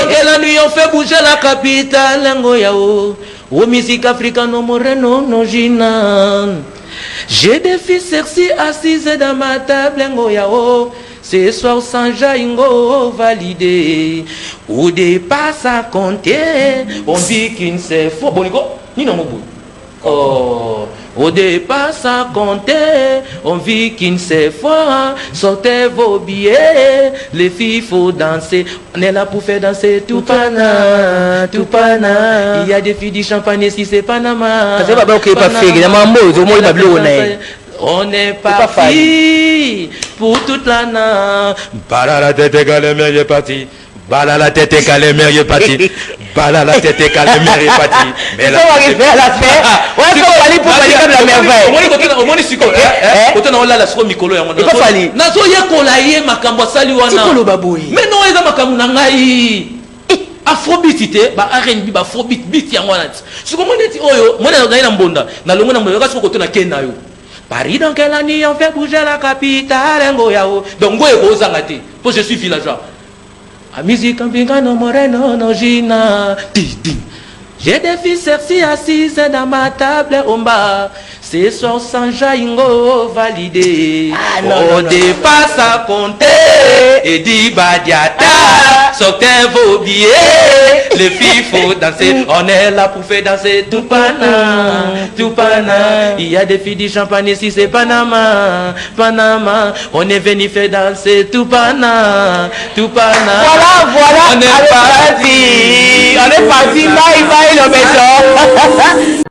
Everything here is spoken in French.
dans la nuit, on fait bouger la capitale. Ngoyao. Au musique africaine, no moreno, no gina. J'ai des filles sexy assises dans ma table. Ngoyao. Ce soir sans jaingo validé. Au départ, ça comptait. On dit qu'il s'est faux. Bon, ni non, mon bout. Oh. Au départ, ça comptait, on vit qu'il s'est fort, sortez vos billets, les filles, faut danser, on est là pour faire danser tout pana, tout pana. Il y a des filles du champagne si c'est Panama. C'est pas ok, pas fait, il y a un mot, au moins il m'a blonné. On est parti pour toute la nuit. Bala la tête égale, mais il est parti. Bala la tête égale, mais il est parti. Bala la tête égale, mais il est parti. Mais là, on va arriver à la fin. Ouais, il faut aller pour aller comme la merveille. Au moins, c'est quoi? Quand on a là, la soie Mikolo, il faut aller. Nazo Yakolaye, Makambo Sali Wana. Mais non, il y a Makambo Nangaï. Afrobeat, R&B, Afrobeat, beat Yamwana. Ce que moi, je dis, oh, moi, je suis en bonda. Na longo na mo, je suis côté na Kenya yo. Paris dans quelle année on fait bouger la capitale Ngoyao. Donc Ngoye Ozangate. Parce que je suis villageois. A musique en binga no moreno no gina. J'ai des filles sexy assises dans ma table en bas. Ce soir sans jaingo validé. Au départ ça comptait. Et dit badiata. Sortez vos billets. Les filles faut danser. On est là pour faire danser tout pana. Tout pana. Il y a des filles du champagne ici c'est Panama. Panama. On est venu faire danser tout pana. Tout pana. Voilà. On est parti. On est parti. Bye bye Lobeso.